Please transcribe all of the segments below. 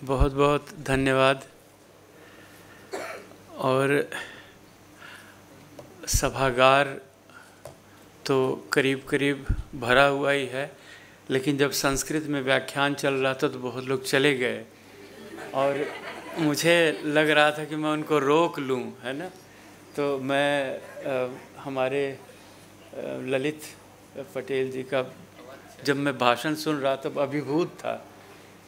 बहुत बहुत धन्यवाद। और सभागार तो करीब करीब भरा हुआ ही है, लेकिन जब संस्कृत में व्याख्यान चल रहा था तो बहुत लोग चले गए और मुझे लग रहा था कि मैं उनको रोक लूं, है ना। तो मैं हमारे ललित पटेल जी का जब मैं भाषण सुन रहा तब अभिभूत था।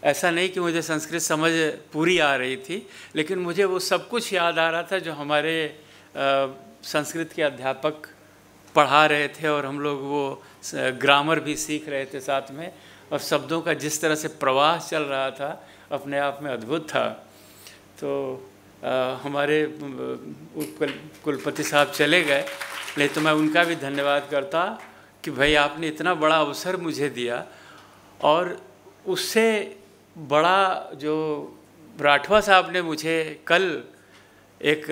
ऐसा नहीं कि मुझे संस्कृत समझ पूरी आ रही थी, लेकिन मुझे वो सब कुछ याद आ रहा था जो हमारे संस्कृत के अध्यापक पढ़ा रहे थे, और हम लोग वो ग्रामर भी सीख रहे थे साथ में, और शब्दों का जिस तरह से प्रवाह चल रहा था अपने आप में अद्भुत था। तो हमारे कुलपति साहब चले गए, लेकिन तो मैं उनका भी धन्यवाद करता कि भाई आपने इतना बड़ा अवसर मुझे दिया। और उससे बड़ा जो राठवा साहब ने मुझे कल एक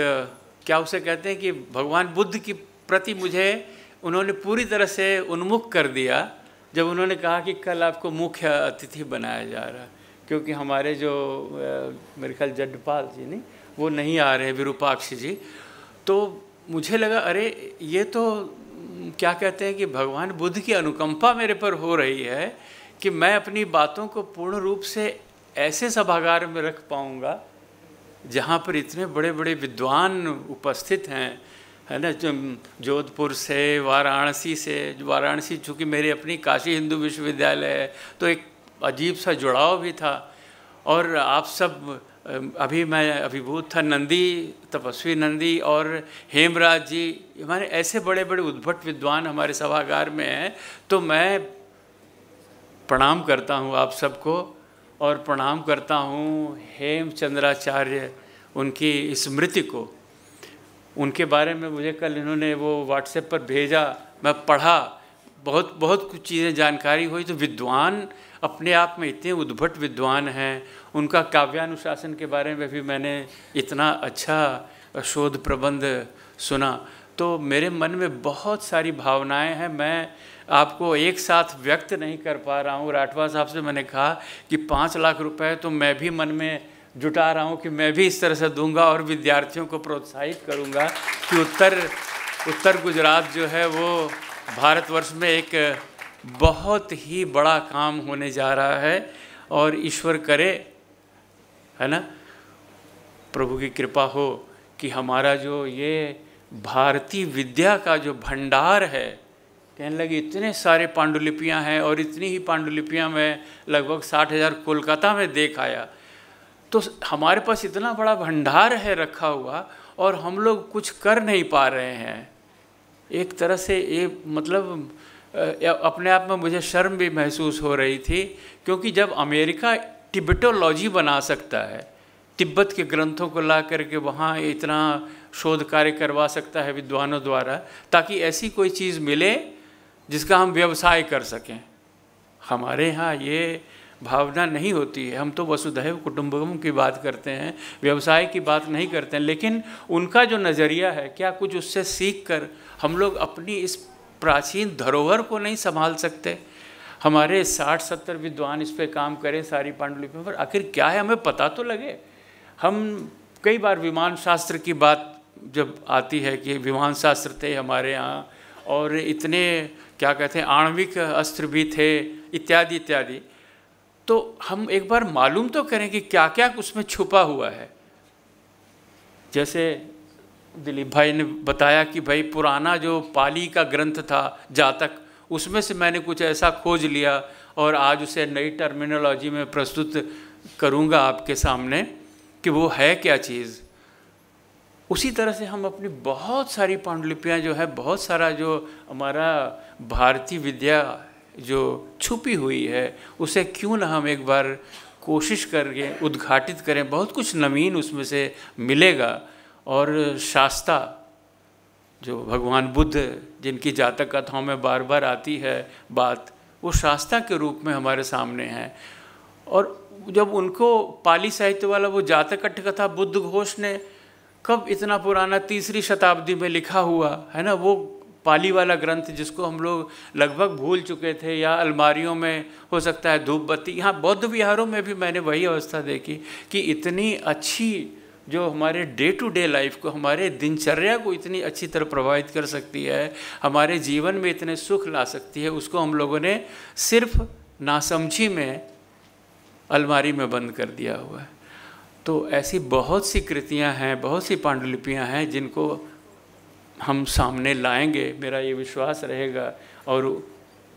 क्या उसे कहते हैं कि भगवान बुद्ध की प्रति मुझे उन्होंने पूरी तरह से उन्मुख कर दिया जब उन्होंने कहा कि कल आपको मुख्य अतिथि बनाया जा रहा है, क्योंकि हमारे जो मेरे ख्याल जड्डपाल जी नहीं, वो नहीं आ रहे, विरूपाक्ष जी। तो मुझे लगा अरे ये तो क्या कहते हैं कि भगवान बुद्ध की अनुकंपा मेरे पर हो रही है कि मैं अपनी बातों को पूर्ण रूप से ऐसे सभागार में रख पाऊँगा जहाँ पर इतने बड़े बड़े विद्वान उपस्थित हैं, है ना। जोधपुर से, वाराणसी से, वाराणसी चूँकि मेरी अपनी काशी हिंदू विश्वविद्यालय है तो एक अजीब सा जुड़ाव भी था। और आप सब अभी मैं अभिभूत था, नंदी, तपस्वी नंदी और हेमराज जी, हमारे ऐसे बड़े बड़े उद्भट विद्वान हमारे सभागार में हैं। तो मैं प्रणाम करता हूँ आप सबको, और प्रणाम करता हूँ हेमचंद्राचार्य उनकी स्मृति को। उनके बारे में मुझे कल इन्होंने वो व्हाट्सएप पर भेजा, मैं पढ़ा, बहुत बहुत कुछ चीज़ें जानकारी हुई। तो विद्वान अपने आप में इतने उद्भट विद्वान हैं। उनका काव्यानुशासन के बारे में भी मैंने इतना अच्छा शोध प्रबंध सुना, तो मेरे मन में बहुत सारी भावनाएं हैं। मैं आपको एक साथ व्यक्त नहीं कर पा रहा हूँ। राठवा साहब से मैंने कहा कि 5 लाख रुपए तो मैं भी मन में जुटा रहा हूँ कि मैं भी इस तरह से दूंगा और विद्यार्थियों को प्रोत्साहित करूँगा कि उत्तर गुजरात जो है वो भारतवर्ष में एक बहुत ही बड़ा काम होने जा रहा है। और ईश्वर करे, है ना, प्रभु की कृपा हो कि हमारा जो ये भारतीय विद्या का जो भंडार है, कहने लगे इतने सारे पांडुलिपियाँ हैं, और इतनी ही पांडुलिपियाँ मैं लगभग 60,000 कोलकाता में देख आया। तो हमारे पास इतना बड़ा भंडार है रखा हुआ, और हम लोग कुछ कर नहीं पा रहे हैं। एक तरह से ये मतलब अपने आप में मुझे शर्म भी महसूस हो रही थी, क्योंकि जब अमेरिका टिबेटोलॉजी बना सकता है, तिब्बत के ग्रंथों को ला करके वहाँ इतना शोध कार्य करवा सकता है विद्वानों द्वारा, ताकि ऐसी कोई चीज़ मिले जिसका हम व्यवसाय कर सकें। हमारे यहाँ ये भावना नहीं होती है। हम तो वसुधैव कुटुंबकम की बात करते हैं, व्यवसाय की बात नहीं करते हैं। लेकिन उनका जो नज़रिया है, क्या कुछ उससे सीख कर हम लोग अपनी इस प्राचीन धरोहर को नहीं संभाल सकते? हमारे 60-70 विद्वान इस पे काम करें सारी पांडुलिपियों पर, आखिर क्या है हमें पता तो लगे। हम कई बार विमान शास्त्र की बात जब आती है कि विमान शास्त्र थे हमारे यहाँ, और इतने क्या कहते हैं आणविक अस्त्र भी थे, इत्यादि इत्यादि, तो हम एक बार मालूम तो करें कि क्या क्या उसमें छुपा हुआ है। जैसे दिलीप भाई ने बताया कि भाई पुराना जो पाली का ग्रंथ था जातक, उसमें से मैंने कुछ ऐसा खोज लिया और आज उसे नई टर्मिनोलॉजी में प्रस्तुत करूँगा आपके सामने कि वो है क्या चीज़। उसी तरह से हम अपनी बहुत सारी पांडुलिपियाँ जो है, बहुत सारा जो हमारा भारतीय विद्या जो छुपी हुई है, उसे क्यों ना हम एक बार कोशिश करके उद्घाटित करें। बहुत कुछ नवीन उसमें से मिलेगा। और शास्ता जो भगवान बुद्ध जिनकी जातक कथाओं में बार बार आती है बात, वो शास्ता के रूप में हमारे सामने है। और जब उनको पाली साहित्य वाला वो जातक कथा बुद्ध घोष ने कब, इतना पुराना 3री शताब्दी में लिखा हुआ है ना, वो पाली वाला ग्रंथ जिसको हम लोग लगभग भूल चुके थे, या अलमारियों में हो सकता है धूप बत्ती। यहाँ बौद्ध विहारों में भी मैंने वही अवस्था देखी कि इतनी अच्छी जो हमारे डे टू डे लाइफ को, हमारे दिनचर्या को इतनी अच्छी तरह प्रभावित कर सकती है, हमारे जीवन में इतने सुख ला सकती है, उसको हम लोगों ने सिर्फ नासमझी में अलमारी में बंद कर दिया हुआ है। तो ऐसी बहुत सी कृतियाँ हैं, बहुत सी पांडुलिपियाँ हैं जिनको हम सामने लाएंगे, मेरा ये विश्वास रहेगा। और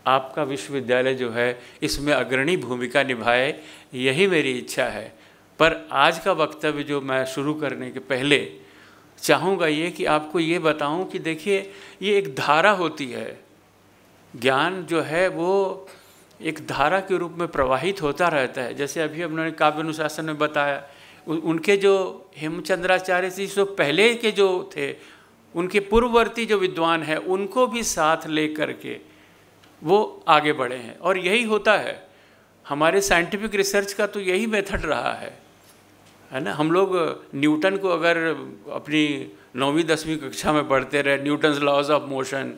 आपका विश्वविद्यालय जो है इसमें अग्रणी भूमिका निभाए, यही मेरी इच्छा है। पर आज का वक्तव्य जो मैं शुरू करने के पहले चाहूँगा ये कि आपको ये बताऊँ कि देखिए, ये एक धारा होती है, ज्ञान जो है वो एक धारा के रूप में प्रवाहित होता रहता है। जैसे अभी उन्होंने काव्य अनुशासन में बताया, उनके जो हेमचंद्राचार्य जी जो पहले के जो थे, उनके पूर्ववर्ती जो विद्वान हैं, उनको भी साथ ले करके वो आगे बढ़े हैं। और यही होता है हमारे साइंटिफिक रिसर्च का, तो यही मेथड रहा है ना। हम लोग न्यूटन को अगर अपनी 9वीं 10वीं कक्षा में पढ़ते रहे, न्यूटन्स लॉज ऑफ मोशन,